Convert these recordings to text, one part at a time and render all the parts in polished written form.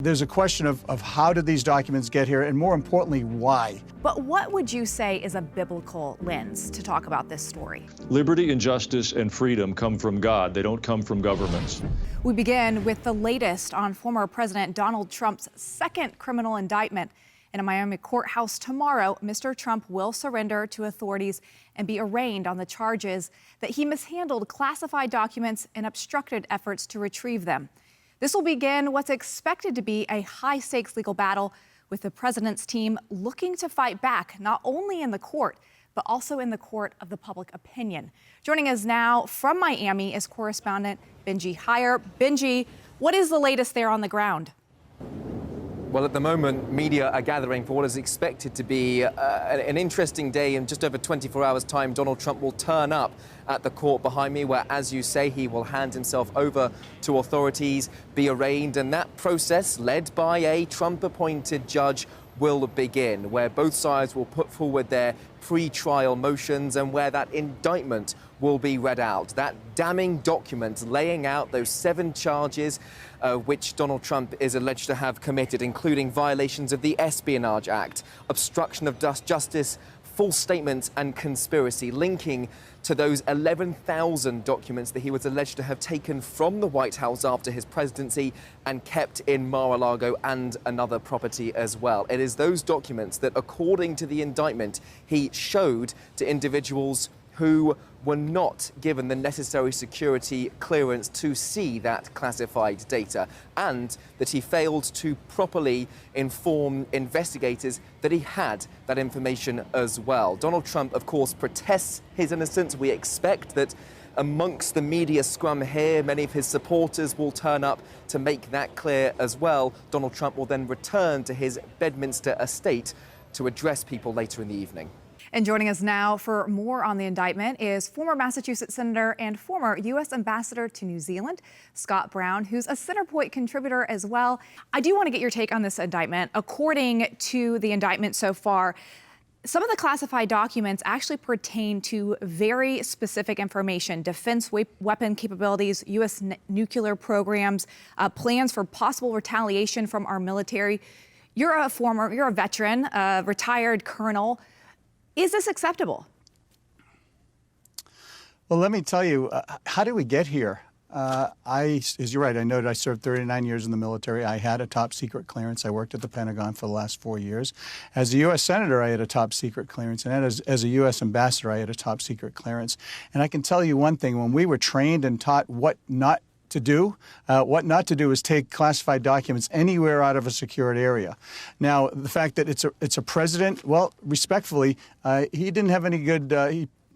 There's a question of how did these documents get here, and more importantly, why? But what would you say is a biblical lens to talk about this story? Liberty and justice and freedom come from God. They don't come from governments. We begin with the latest on former President Donald Trump's second criminal indictment. In a Miami courthouse tomorrow, Mr. Trump will surrender to authorities and be arraigned on the charges that he mishandled classified documents and obstructed efforts to retrieve them. This will begin what's expected to be a high-stakes legal battle, with the president's team looking to fight back, not only in the court, but also in the court of the public opinion. Joining us now from Miami is correspondent Benji Hyer. Benji, what is the latest there on the ground? Well, at the moment, media are gathering for what is expected to be an interesting day. In just over 24 hours' time, Donald Trump will turn up at the court behind me, where, as you say, he will hand himself over to authorities, be arraigned, and that process, led by a Trump-appointed judge, will begin, where both sides will put forward their pre-trial motions and where that indictment will be read out. That damning document laying out those 7 charges which Donald Trump is alleged to have committed, including violations of the Espionage Act, obstruction of justice, false statements and conspiracy, linking to those 11,000 documents that he was alleged to have taken from the White House after his presidency and kept in Mar-a-Lago and another property as well. It is those documents that, according to the indictment, he showed to individuals who were not given the necessary security clearance to see that classified data, and that he failed to properly inform investigators that he had that information as well. Donald Trump, of course, protests his innocence. We expect that amongst the media scrum here, many of his supporters will turn up to make that clear as well. Donald Trump will then return to his Bedminster estate to address people later in the evening. And joining us now for more on the indictment is former Massachusetts Senator and former U.S. Ambassador to New Zealand, Scott Brown, who's a Centerpoint contributor as well. I do want to get your take on this indictment. According to the indictment so far, some of the classified documents actually pertain to very specific information: defense weapon capabilities, U.S. nuclear programs, plans for possible retaliation from our military. You're a veteran, a retired colonel. Is this acceptable? Well, let me tell you, how did we get here? As you're right, I noted I served 39 years in the military. I had a top secret clearance. I worked at the Pentagon for the last 4 years. As a U.S. Senator, I had a top secret clearance. And as a U.S. Ambassador, I had a top secret clearance. And I can tell you one thing, when we were trained and taught what not to do is take classified documents anywhere out of a secured area. Now, the fact that it's a president, well, respectfully, he didn't have any good,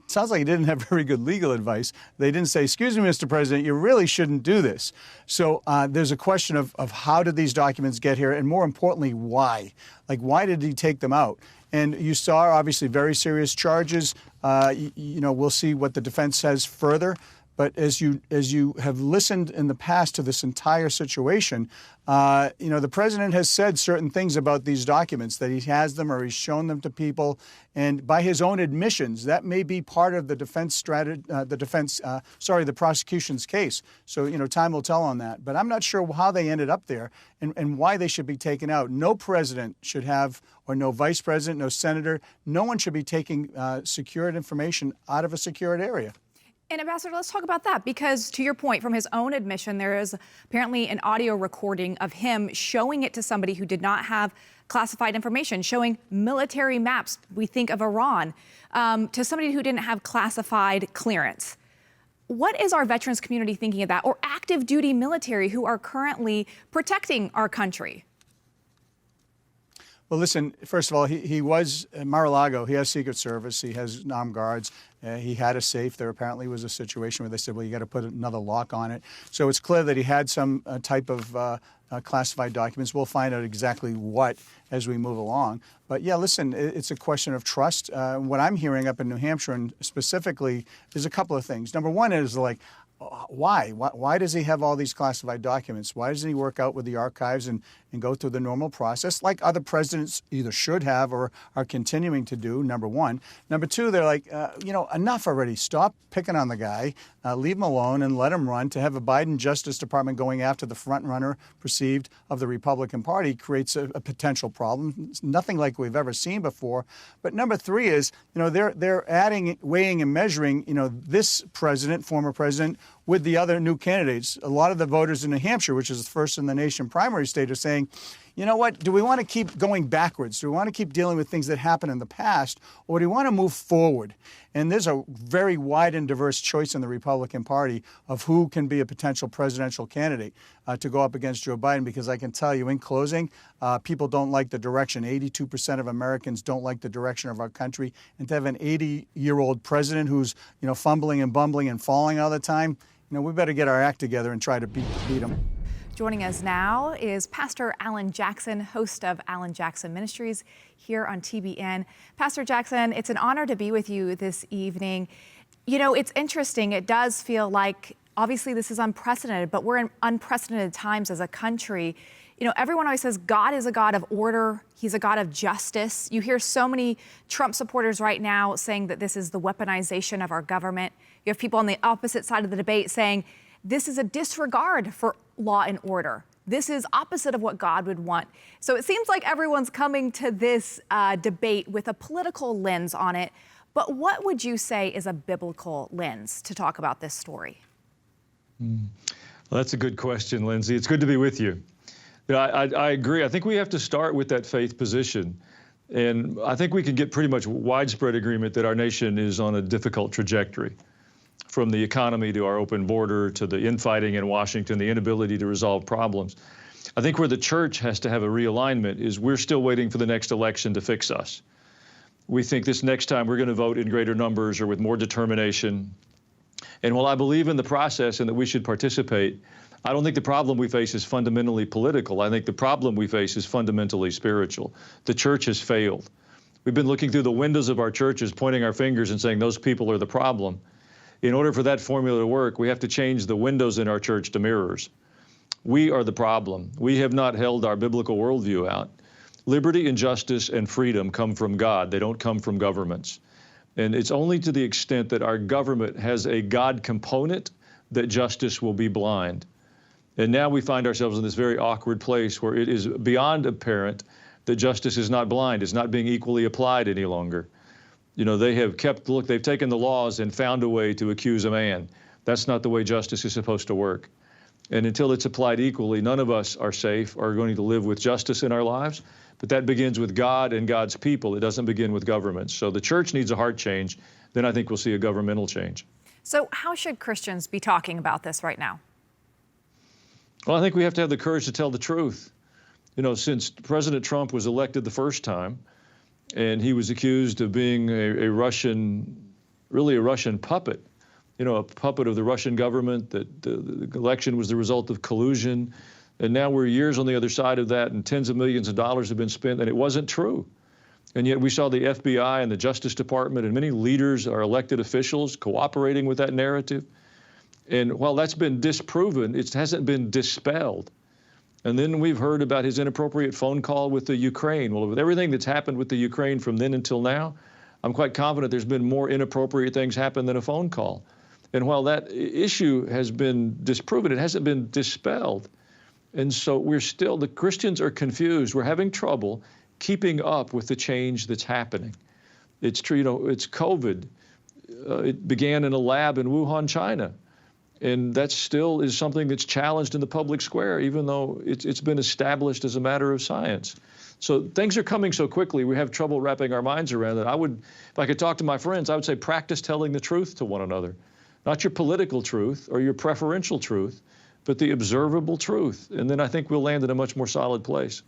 sounds like he didn't have very good legal advice. They didn't say, excuse me, Mr. President, you really shouldn't do this. So there's a question of how did these documents get here, and more importantly, why? Like, why did he take them out? And you saw, obviously, very serious charges. You know, we'll see what the defense says further. But as you have listened in the past to this entire situation, you know, the president has said certain things about these documents, that he has them or he's shown them to people, and by his own admissions, that may be part of the the prosecution's case. So, you know, time will tell on that. But I'm not sure how they ended up there and why they should be taken out. No president should have, or no vice president, no senator, no one should be taking secured information out of a secured area. And Ambassador, let's talk about that, because to your point, from his own admission, there is apparently an audio recording of him showing it to somebody who did not have classified information, showing military maps, we think of Iran, to somebody who didn't have classified clearance. What is our veterans community thinking of that, or active duty military who are currently protecting our country? Well, listen, first of all, he was in Mar-a-Lago. He has Secret Service. He has armed guards. He had a safe. There apparently was a situation where they said, well, you got to put another lock on it. So it's clear that he had some type of classified documents. We'll find out exactly what as we move along. But yeah, listen, it's a question of trust. What I'm hearing up in New Hampshire, and specifically, there's a couple of things. Number one is, like, why? Why does he have all these classified documents? Why doesn't he work out with the archives and go through the normal process like other presidents either should have or are continuing to do, number one. Number two, they're like, enough already. Stop picking on the guy, leave him alone and let him run. To have a Biden Justice Department going after the front runner perceived of the Republican Party creates a potential problem. It's nothing like we've ever seen before. But number three is, they're adding, weighing and measuring, this president, former president, with the other new candidates. A lot of the voters in New Hampshire, which is the first in the nation primary state, are saying, you know what, do we want to keep going backwards? Do we want to keep dealing with things that happened in the past, or do we want to move forward? And there's a very wide and diverse choice in the Republican Party of who can be a potential presidential candidate to go up against Joe Biden, because I can tell you in closing, people don't like the direction. 82% of Americans don't like the direction of our country. And to have an 80-year-old president who's, fumbling and bumbling and falling all the time, we better get our act together and try to beat him. Joining us now is Pastor Alan Jackson, host of Alan Jackson Ministries here on TBN. Pastor Jackson, it's an honor to be with you this evening. It's interesting. It does feel like, obviously, this is unprecedented, but we're in unprecedented times as a country. Everyone always says God is a God of order. He's a God of justice. You hear so many Trump supporters right now saying that this is the weaponization of our government. You have people on the opposite side of the debate saying this is a disregard for law and order. This is opposite of what God would want. So it seems like everyone's coming to this debate with a political lens on it. But what would you say is a biblical lens to talk about this story? Well, that's a good question, Lindsay. It's good to be with you. I agree. I think we have to start with that faith position. And I think we can get pretty much widespread agreement that our nation is on a difficult trajectory. From the economy to our open border to the infighting in Washington, the inability to resolve problems. I think where the church has to have a realignment is we're still waiting for the next election to fix us. We think this next time we're going to vote in greater numbers or with more determination. And while I believe in the process and that we should participate, I don't think the problem we face is fundamentally political. I think the problem we face is fundamentally spiritual. The church has failed. We've been looking through the windows of our churches, pointing our fingers and saying those people are the problem. In order for that formula to work, we have to change the windows in our church to mirrors. We are the problem. We have not held our biblical worldview out. Liberty and justice and freedom come from God. They don't come from governments. And it's only to the extent that our government has a God component that justice will be blind. And now we find ourselves in this very awkward place where it is beyond apparent that justice is not blind, it's not being equally applied any longer. They have they've taken the laws and found a way to accuse a man. That's not the way justice is supposed to work. And until it's applied equally, none of us are safe or going to live with justice in our lives. But that begins with God and God's people. It doesn't begin with governments. So the church needs a heart change. Then I think we'll see a governmental change. So how should Christians be talking about this right now? Well, I think we have to have the courage to tell the truth. Since President Trump was elected the first time, and he was accused of being a Russian puppet, a puppet of the Russian government, that the election was the result of collusion. And now we're years on the other side of that, and tens of millions of dollars have been spent, and it wasn't true. And yet we saw the FBI and the Justice Department and many leaders, our elected officials, cooperating with that narrative. And while that's been disproven, it hasn't been dispelled. And then we've heard about his inappropriate phone call with the Ukraine. Well, with everything that's happened with the Ukraine from then until now, I'm quite confident there's been more inappropriate things happen than a phone call. And while that issue has been disproven, it hasn't been dispelled. And so the Christians are confused. We're having trouble keeping up with the change that's happening. It's true, it's COVID. It began in a lab in Wuhan, China. And that still is something that's challenged in the public square, even though it's been established as a matter of science. So things are coming so quickly, we have trouble wrapping our minds around it. If I could talk to my friends, I would say practice telling the truth to one another. Not your political truth or your preferential truth, but the observable truth. And then I think we'll land in a much more solid place.